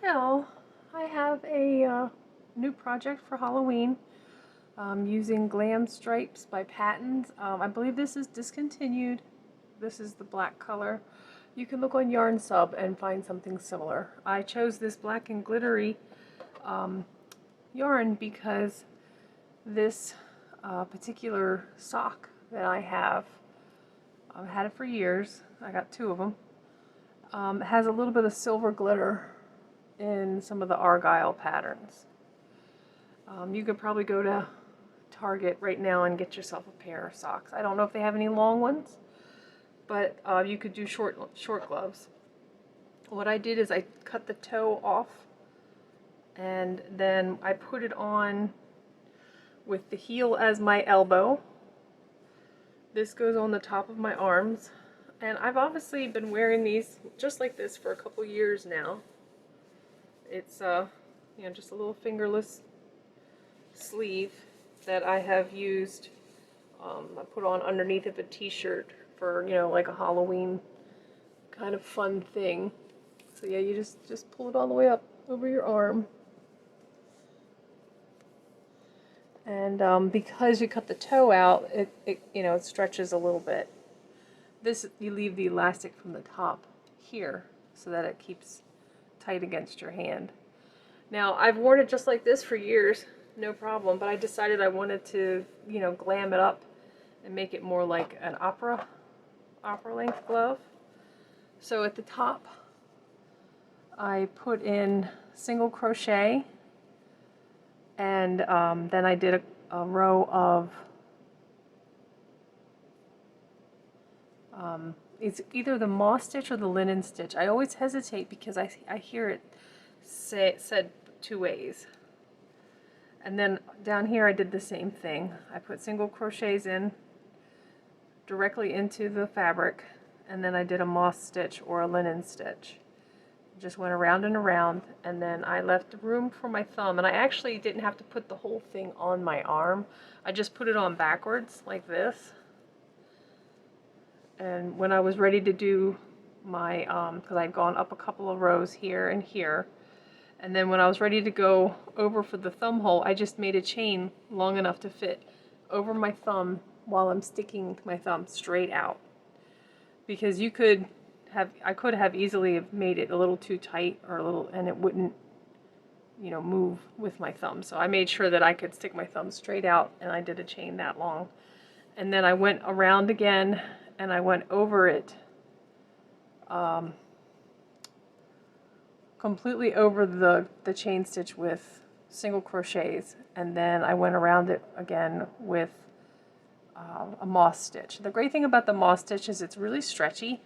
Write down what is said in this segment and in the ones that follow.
Well, I have a new project for Halloween. Using Glam Stripes by Patons. I believe this is discontinued. This is the black color. You can look on Yarn Sub and find something similar. I chose this black and glittery yarn because this particular sock that I have, I've had it for years. I got two of them. Has a little bit of silver glitter in some of the argyle patterns. You could probably go to Target right now and get yourself a pair of socks. I don't know if they have any long ones, but you could do short gloves. What I did is I cut the toe off and then I put it on with the heel as my elbow. This goes on the top of my arms, and I've obviously been wearing these just like this for a couple years now. It's you know, just a little fingerless sleeve that I have used. I put on underneath of a t-shirt for, you know, like a Halloween kind of fun thing. So yeah, you just pull it all the way up over your arm. And because you cut the toe out, it you know, it stretches a little bit. This, you leave the elastic from the top here so that it keeps tight against your hand. Now, I've worn it just like this for years, no problem, but I decided I wanted to, you know, glam it up and make it more like an opera-length glove. So at the top, I put in single crochet, and then I did a row of, it's either the moss stitch or the linen stitch. I always hesitate because I hear it said two ways. And then down here I did the same thing. I put single crochets in directly into the fabric, and then I did a moss stitch or a linen stitch. Just went around and around, and then I left room for my thumb, and I actually didn't have to put the whole thing on my arm. I just put it on backwards like this. And when I was ready to do my, because I'd gone up a couple of rows here and here, and then when I was ready to go over for the thumb hole, I just made a chain long enough to fit over my thumb while I'm sticking my thumb straight out. Because you could have, I could have easily have made it a little too tight or a little, and it wouldn't, you know, move with my thumb. So I made sure that I could stick my thumb straight out, and I did a chain that long. And then I went around again, and I went over it, completely over the chain stitch with single crochets, and then I went around it again with a moss stitch. The great thing about the moss stitch is it's really stretchy.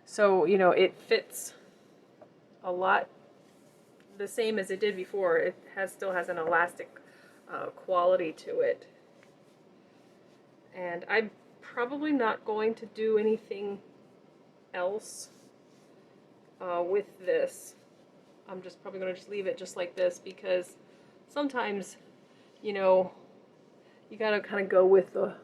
So, you know, it fits a lot the same as it did before. It still has an elastic quality to it. And I'm probably not going to do anything else with this. I'm just probably going to just leave it just like this, because sometimes, you know, you got to kind of go with the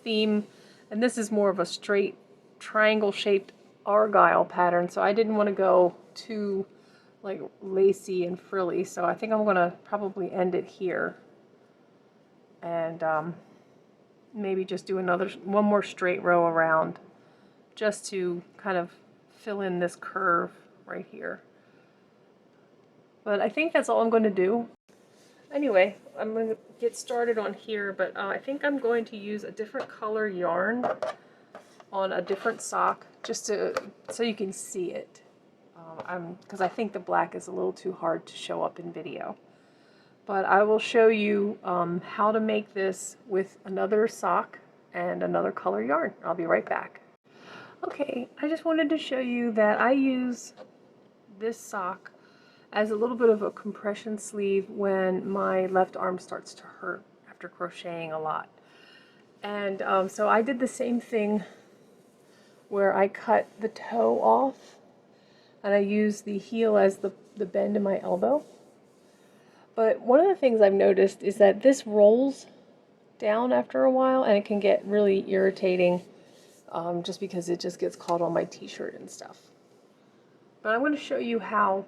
theme. And this is more of a straight triangle shaped argyle pattern, so I didn't want to go too like lacy and frilly, so I think I'm going to probably end it here and maybe just do one more straight row around, just to kind of fill in this curve right here. But I think that's all I'm going to do. Anyway, I'm going to get started on here, but I think I'm going to use a different color yarn on a different sock, just so you can see it, because I think the black is a little too hard to show up in video. But I will show you how to make this with another sock and another color yarn. I'll be right back. Okay, I just wanted to show you that I use this sock as a little bit of a compression sleeve when my left arm starts to hurt after crocheting a lot. And so I did the same thing where I cut the toe off and I used the heel as the bend in my elbow. But one of the things I've noticed is that this rolls down after a while, and it can get really irritating just because it just gets caught on my t-shirt and stuff. But I'm going to show you how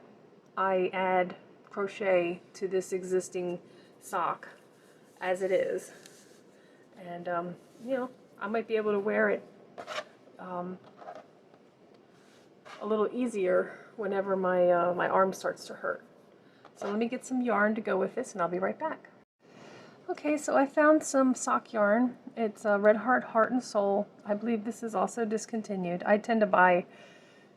I add crochet to this existing sock as it is. And, you know, I might be able to wear it a little easier whenever my, my arm starts to hurt. So let me get some yarn to go with this and I'll be right back. Okay, so I found some sock yarn. It's Red Heart, Heart and Soul. I believe this is also discontinued. I tend to buy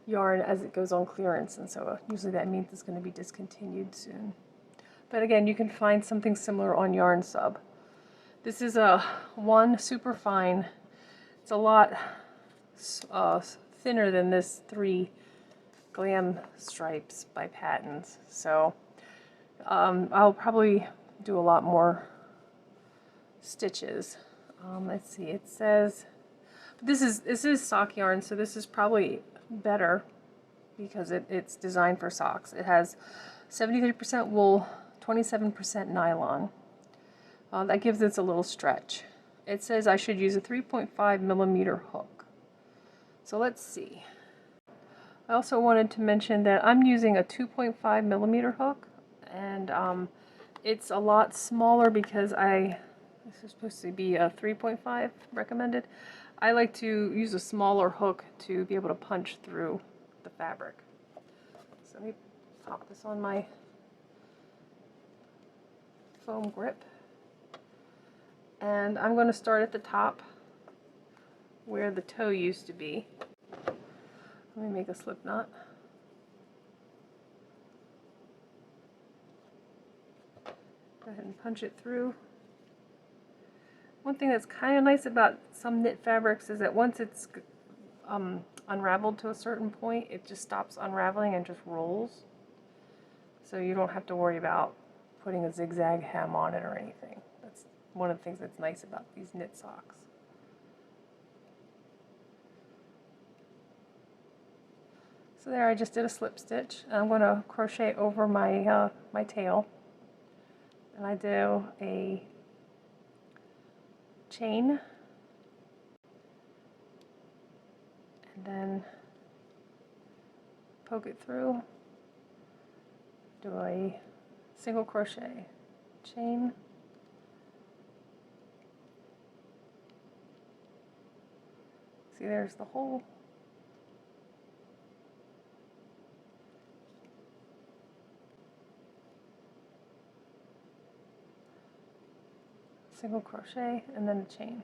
yarn as it goes on clearance, and so usually that means it's going to be discontinued soon. But again, you can find something similar on Yarn Sub. This is a one super fine. It's a lot thinner than this 3 Glam Stripes by Patons. So I'll probably do a lot more stitches. Let's see, it says this is sock yarn, so this is probably better because it's designed for socks. It has 73% wool, 27% nylon. That gives it a little stretch. It says I should use a 3.5 millimeter hook. So let's see. I also wanted to mention that I'm using a 2.5 millimeter hook, and it's a lot smaller because this is supposed to be a 3.5 recommended. I like to use a smaller hook to be able to punch through the fabric. So let me pop this on my foam grip. And I'm going to start at the top where the toe used to be. Let me make a slip knot. Go ahead and punch it through. One thing that's kind of nice about some knit fabrics is that once it's unraveled to a certain point, it just stops unraveling and just rolls. So you don't have to worry about putting a zigzag hem on it or anything. That's one of the things that's nice about these knit socks. So there, I just did a slip stitch. I'm going to crochet over my my tail, and I do a chain, and then poke it through, do a single crochet, chain, see there's the hole, single crochet, and then a chain.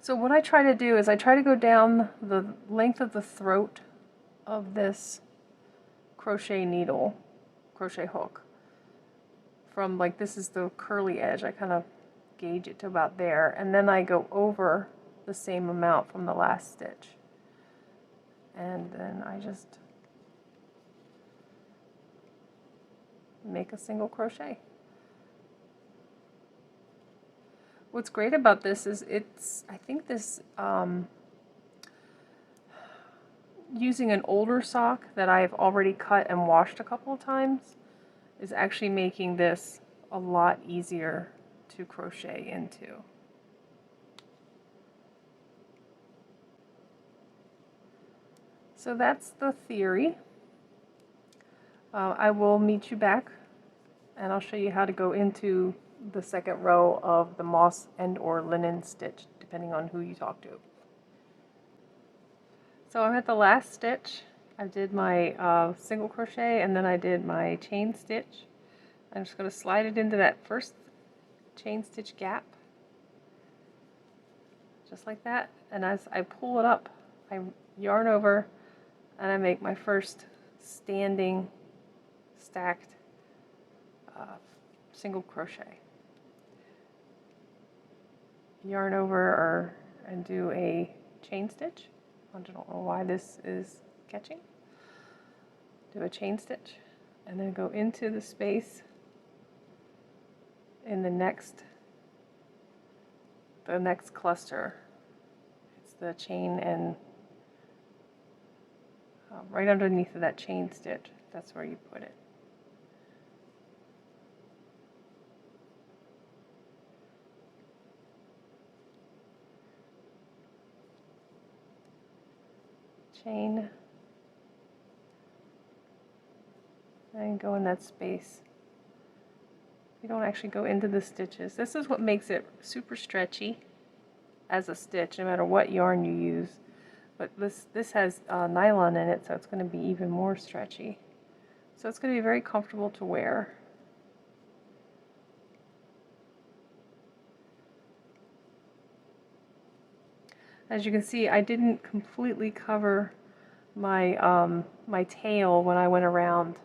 So what I try to do is I try to go down the length of the throat of this crochet needle, crochet hook. From like, this is the curly edge, I kind of gauge it to about there, and then I go over the same amount from the last stitch. And then I just make a single crochet. What's great about this is I think this, using an older sock that I've already cut and washed a couple of times is actually making this a lot easier to crochet into. So that's the theory. I will meet you back and I'll show you how to go into the second row of the moss and or linen stitch, depending on who you talk to. So I'm at the last stitch. I did my single crochet and then I did my chain stitch. I'm just going to slide it into that first chain stitch gap, just like that, and as I pull it up, I yarn over and I make my first standing stacked single crochet. Yarn over and do a chain stitch. I don't know why this is catching. Do a chain stitch and then go into the space in the next cluster. It's the chain, and right underneath of that chain stitch, that's where you put it. Chain, and go in that space. You don't actually go into the stitches. This is what makes it super stretchy as a stitch, no matter what yarn you use. But this has nylon in it, so it's going to be even more stretchy. So it's going to be very comfortable to wear. As you can see, I didn't completely cover my my tail when I went around.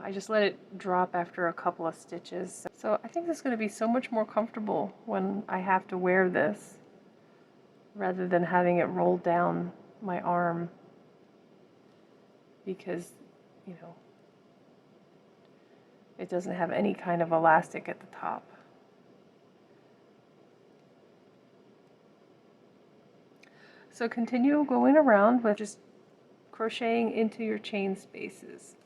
I just let it drop after a couple of stitches. So I think this is going to be so much more comfortable when I have to wear this, rather than having it roll down my arm, because, you know, it doesn't have any kind of elastic at the top. So continue going around with just crocheting into your chain spaces.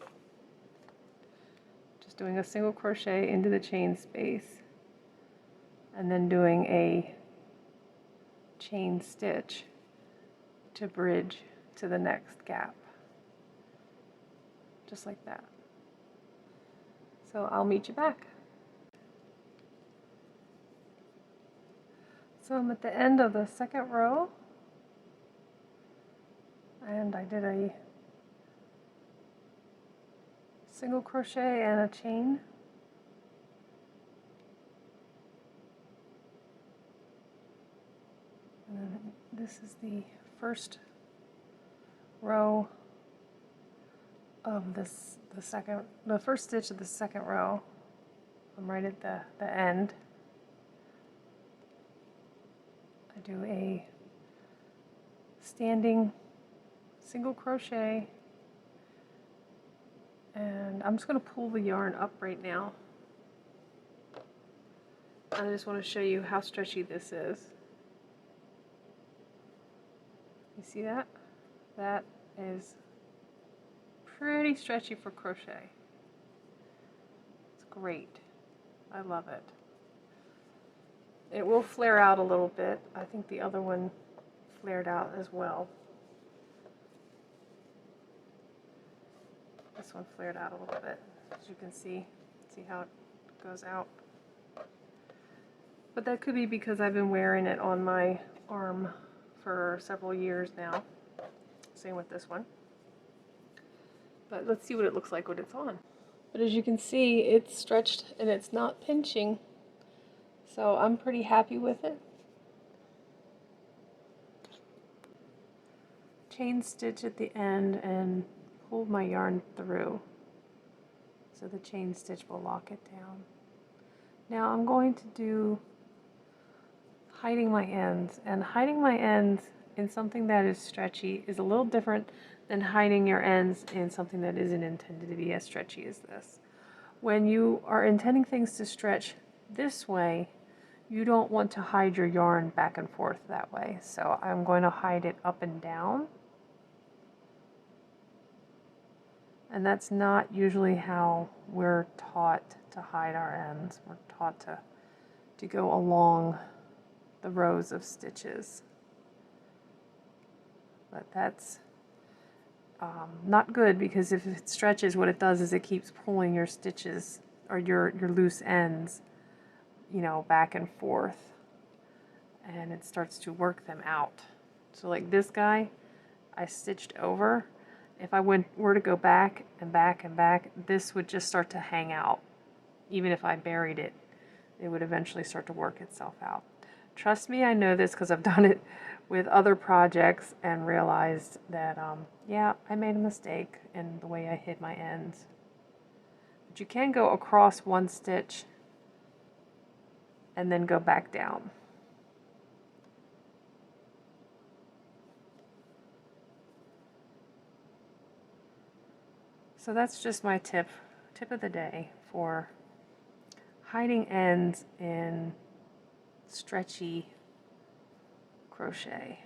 Just doing a single crochet into the chain space, and then doing a chain stitch to bridge to the next gap. Just like that. So I'll meet you back. So I'm at the end of the second row, and I did a single crochet and a chain. And then this is the first row of the first stitch of the second row. I'm right at the end. I do a standing single crochet, and I'm just going to pull the yarn up right now. I just want to show you how stretchy this is. You see that? That is pretty stretchy for crochet. It's great. I love it. It will flare out a little bit. I think the other one flared out as well. This one flared out a little bit, as you can see. See how it goes out? But that could be because I've been wearing it on my arm for several years now. Same with this one. But let's see what it looks like when it's on. But as you can see, it's stretched and it's not pinching. So I'm pretty happy with it. Chain stitch at the end and pull my yarn through, so the chain stitch will lock it down. Now I'm going to do hiding my ends, and hiding my ends in something that is stretchy is a little different than hiding your ends in something that isn't intended to be as stretchy as this. When you are intending things to stretch this way, you don't want to hide your yarn back and forth that way. So I'm going to hide it up and down. And that's not usually how we're taught to hide our ends. We're taught to go along the rows of stitches. But that's not good, because if it stretches, what it does is it keeps pulling your stitches, or your loose ends, you know, back and forth. And it starts to work them out. So like this guy, I stitched over. If I were to go back and back and back, this would just start to hang out. Even if I buried it, it would eventually start to work itself out. Trust me, I know this because I've done it with other projects and realized that, yeah, I made a mistake in the way I hid my ends. But you can go across one stitch and then go back down. So that's just my tip of the day for hiding ends in stretchy crochet.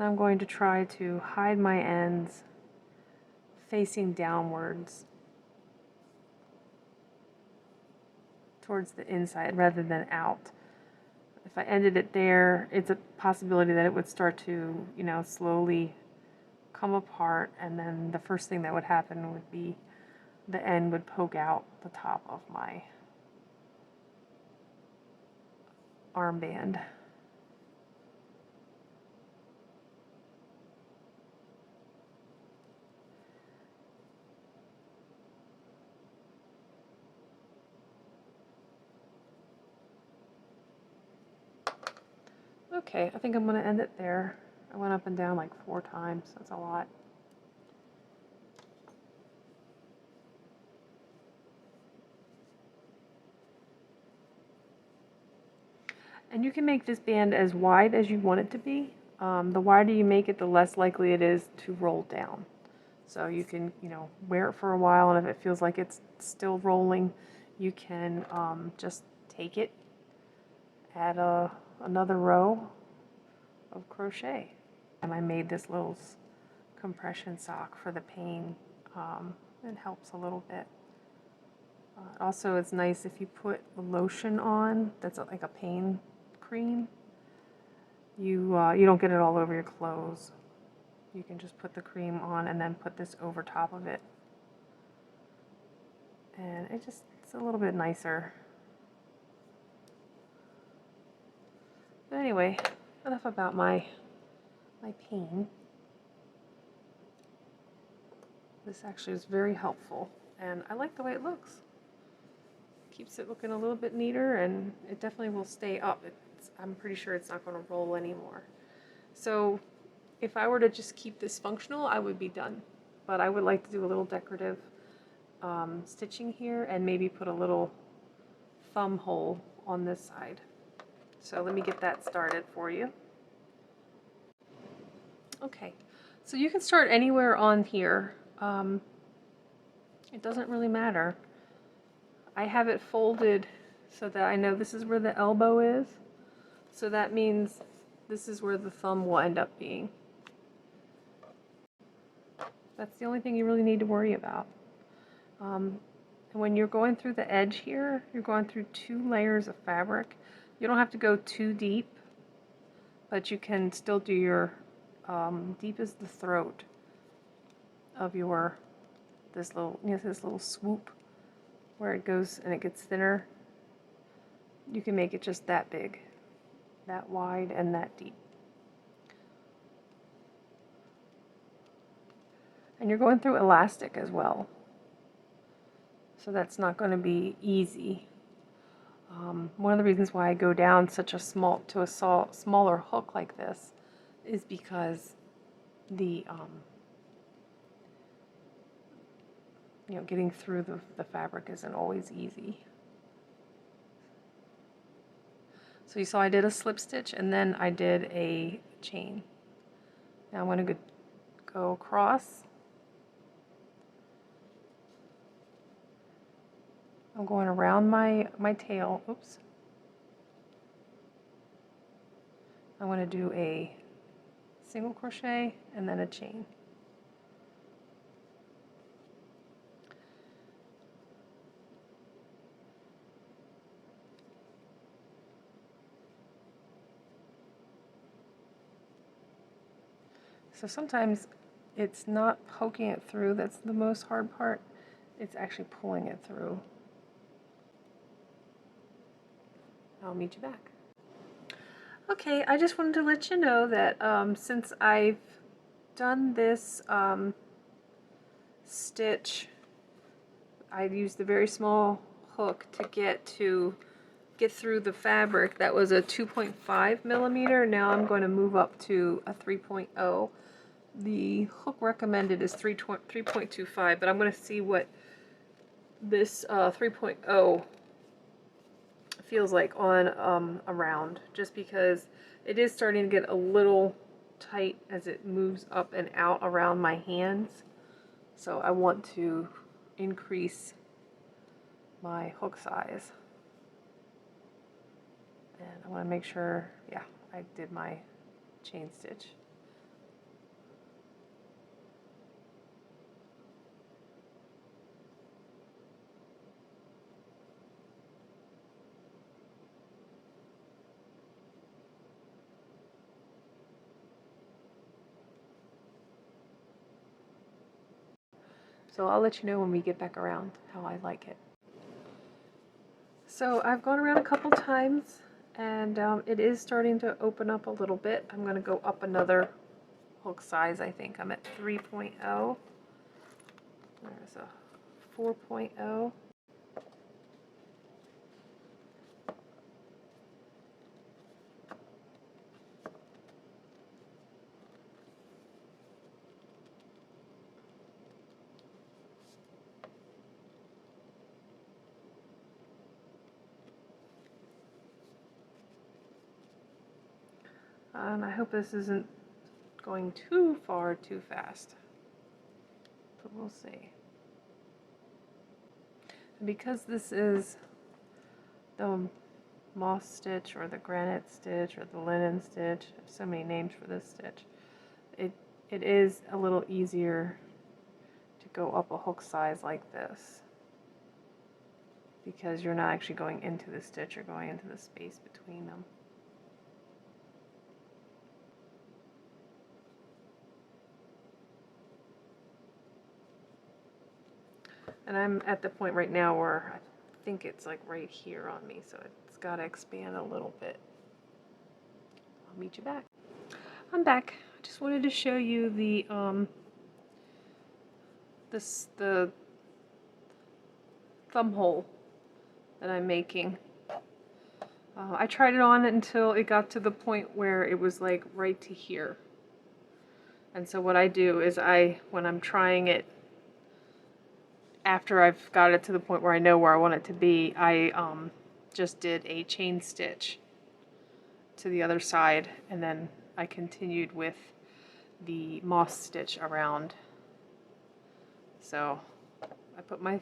And I'm going to try to hide my ends facing downwards towards the inside rather than out. If I ended it there, it's a possibility that it would start to, you know, slowly come apart, and then the first thing that would happen would be the end would poke out the top of my armband. Okay, I think I'm going to end it there. I went up and down like 4 times. That's a lot. And you can make this band as wide as you want it to be. The wider you make it, the less likely it is to roll down. So you can, you know, wear it for a while, and if it feels like it's still rolling, you can just take it, add another row of crochet. And I made this little compression sock for the pain. It helps a little bit. Also, it's nice if you put a lotion on that's like a pain cream. You don't get it all over your clothes. You can just put the cream on and then put this over top of it. And it's a little bit nicer. But anyway, enough about my pain. This actually is very helpful, and I like the way it looks. Keeps it looking a little bit neater, and it definitely will stay up. I'm pretty sure it's not going to roll anymore. So if I were to just keep this functional, I would be done. But I would like to do a little decorative stitching here, and maybe put a little thumb hole on this side. So let me get that started for you. Okay, so you can start anywhere on here. It doesn't really matter. I have it folded so that I know this is where the elbow is. So that means this is where the thumb will end up being. That's the only thing you really need to worry about. And when you're going through the edge here, you're going through 2 layers of fabric. You don't have to go too deep, but you can still do your deep as the throat of your this little swoop where it goes and it gets thinner. You can make it just that big, that wide, and that deep. And you're going through elastic as well, so that's not going to be easy. One of the reasons why I go down such a smaller hook like this is because the getting through the fabric isn't always easy. So you saw I did a slip stitch and then I did a chain. Now I'm going to go across. I'm going around my tail. Oops. I'm going to do a single crochet and then a chain. So sometimes it's not poking it through that's the most hard part. It's actually pulling it through. I'll meet you back. Okay, I just wanted to let you know that since I've done this stitch, I've used the very small hook to get through the fabric. That was a 2.5 millimeter. Now I'm going to move up to a 3.0. The hook recommended is 3.25, but I'm going to see what this 3.0 feels like on around, just because it is starting to get a little tight as it moves up and out around my hands. So I want to increase my hook size. And I want to make sure, yeah, I did my chain stitch. So I'll let you know when we get back around how I like it. So I've gone around a couple times, and it is starting to open up a little bit. I'm going to go up another hook size. I think I'm at 3.0. There's a 4.0. And I hope this isn't going too far too fast, but we'll see. And because this is the moss stitch or the granite stitch or the linen stitch, there's so many names for this stitch, it is a little easier to go up a hook size like this, because you're not actually going into the stitch, you're going into the space between them. And I'm at the point right now where I think it's like right here on me, so it's got to expand a little bit. I'll meet you back. I'm back. I just wanted to show you the the thumb hole that I'm making. I tried it on until it got to the point where it was like right to here. And so what I do is when I'm trying it, after I've got it to the point where I know where I want it to be, I just did a chain stitch to the other side, and then I continued with the moss stitch around. So I put my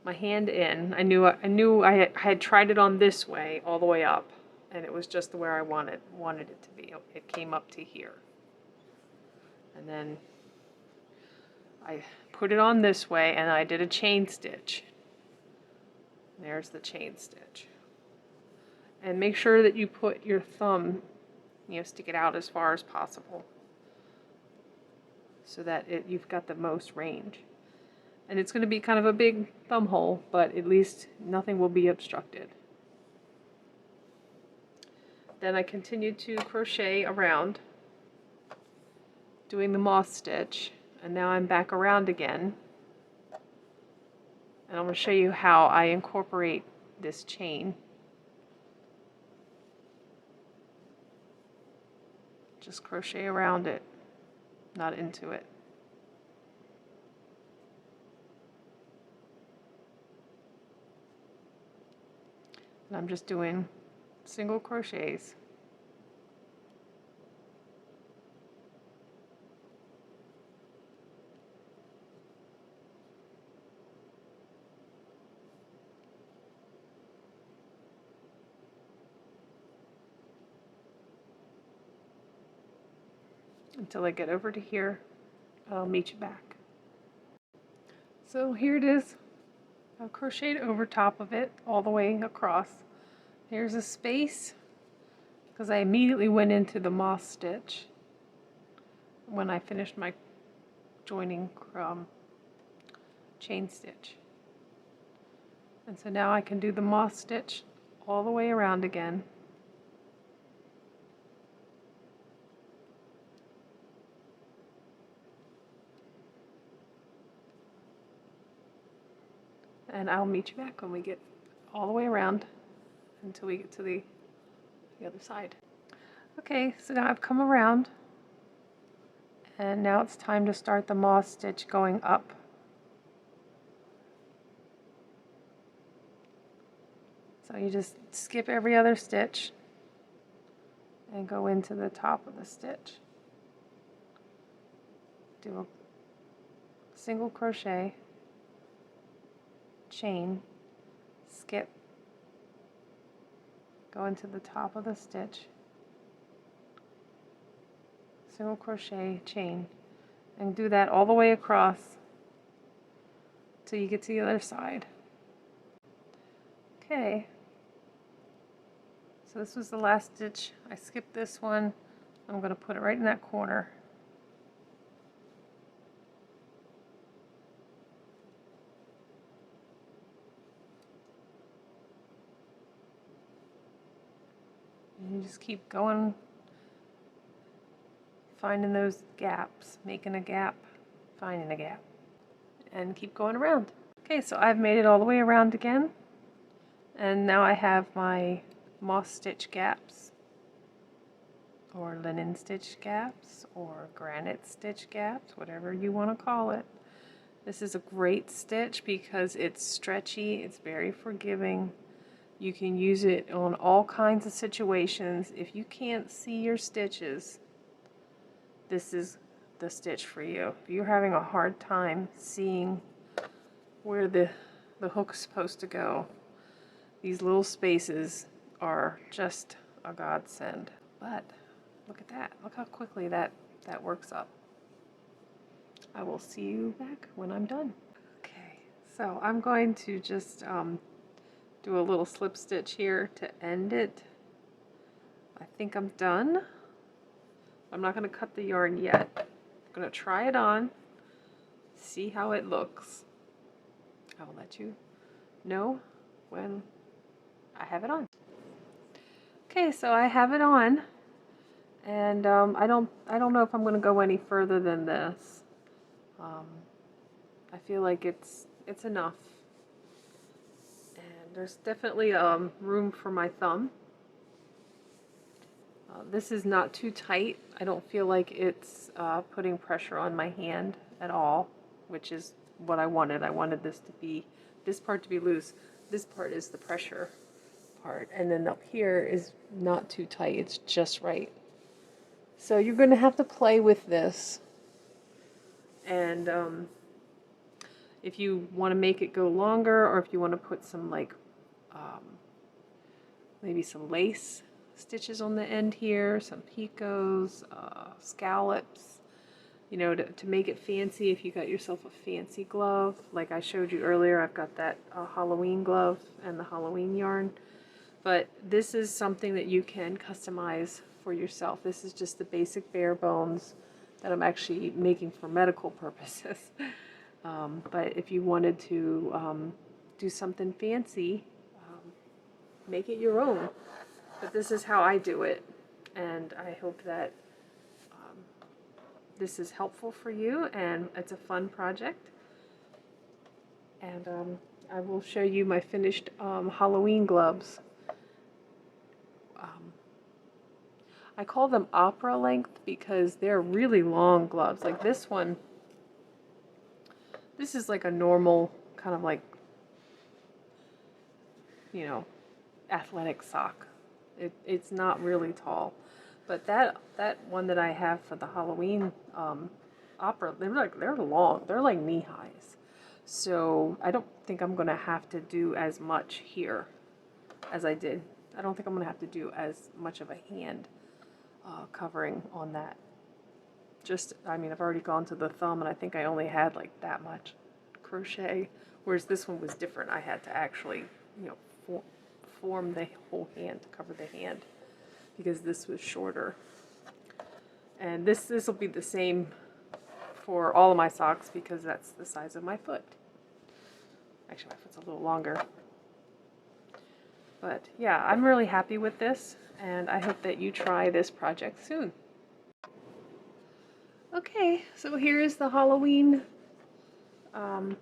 hand in. I knew I had tried it on this way all the way up, and it was just where I wanted it to be. It came up to here, and then I put it on this way, and I did a chain stitch. There's the chain stitch. And make sure that you put your thumb, stick it out as far as possible, so that you've got the most range. And it's going to be kind of a big thumb hole, but at least nothing will be obstructed. Then I continued to crochet around, doing the moss stitch, and now I'm back around again. And I'm going to show you how I incorporate this chain. Just crochet around it, not into it. And I'm just doing single crochets. Until I get over to here. I'll meet you back. So here it is. I've crocheted over top of it all the way across. There's a space because I immediately went into the moss stitch when I finished my joining chain stitch. And so now I can do the moss stitch all the way around again. And I'll meet you back when we get all the way around until we get to the other side. Okay, so now I've come around, and now it's time to start the moss stitch going up. So you just skip every other stitch and go into the top of the stitch. Do a single crochet, chain, skip, go into the top of the stitch, single crochet, chain, and do that all the way across till you get to the other side. Okay, so this was the last stitch. I skipped this one. I'm going to put it right in that corner. you just keep going, finding those gaps, making a gap, finding a gap, and keep going around. Okay, so I've made it all the way around again, and now I have my moss stitch gaps, or linen stitch gaps, or granite stitch gaps, whatever you want to call it. This is a great stitch because it's stretchy, it's very forgiving. You can use it on all kinds of situations. If you can't see your stitches, this is the stitch for you. If you're having a hard time seeing where the hook's supposed to go, these little spaces are just a godsend. But look at that. Look how quickly that works up. I will see you back when I'm done. Okay, so I'm going to just do a little slip stitch here to end it. I think I'm done. I'm not going to cut the yarn yet. I'm going to try it on, see how it looks. I will let you know when I have it on. Okay, so I have it on, and I don't know if I'm going to go any further than this. I feel like it's enough. And there's definitely room for my thumb. This is not too tight. I don't feel like it's putting pressure on my hand at all, which is what I wanted. I wanted this part to be loose. This part is the pressure part, and then up here is not too tight. It's just right. So you're going to have to play with this, and if you want to make it go longer, or if you want to put some like maybe some lace stitches on the end here, some picots, scallops, you know, to make it fancy. If you got yourself a fancy glove, like I showed you earlier, I've got that Halloween glove and the Halloween yarn. But this is something that you can customize for yourself. This is just the basic bare bones that I'm actually making for medical purposes. But if you wanted to do something fancy, make it your own. But this is how I do it, and I hope that this is helpful for you, and it's a fun project. And I will show you my finished Halloween gloves. I call them opera length because they're really long gloves. Like this one, this is like a normal kind of like, you know, athletic sock. It's not really tall, but that one that I have for the Halloween opera, they're long. They're like knee highs. So I don't think I'm gonna have to do as much here as I did. I don't think I'm gonna have to do as much of a hand covering on that. I mean, I've already gone to the thumb, and I think I only had like that much crochet, whereas this one was different. I had to actually, you know, form the whole hand to cover the hand, because this was shorter. And this will be the same for all of my socks because that's the size of my foot. Actually, my foot's a little longer. But yeah, I'm really happy with this, and I hope that you try this project soon. Okay, so here is the Halloween opera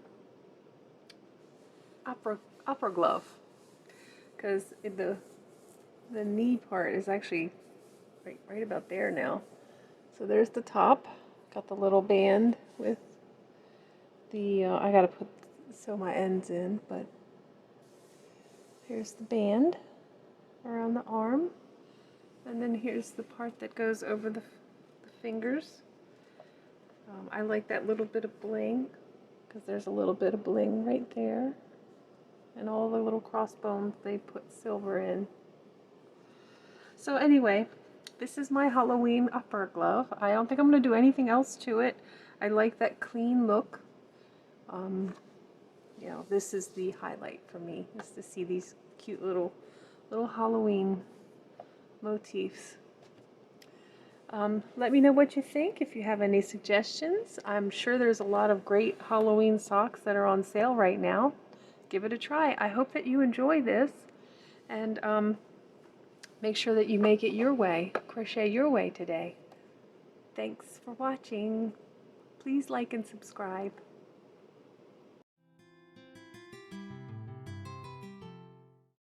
glove, because the knee part is actually right about there now. So there's the top, got the little band with the I gotta sew my ends in, but here's the band around the arm, and then here's the part that goes over the fingers. I like that little bit of bling, because there's a little bit of bling right there. And all the little crossbones, they put silver in. So anyway, this is my Halloween opera glove. I don't think I'm going to do anything else to it. I like that clean look. You know, this is the highlight for me, is to see these cute little Halloween motifs. Let me know what you think, if you have any suggestions. I'm sure there's a lot of great Halloween socks that are on sale right now. Give it a try. I hope that you enjoy this, and Make sure that you make it your way, crochet your way today. Thanks for watching. Please like and subscribe.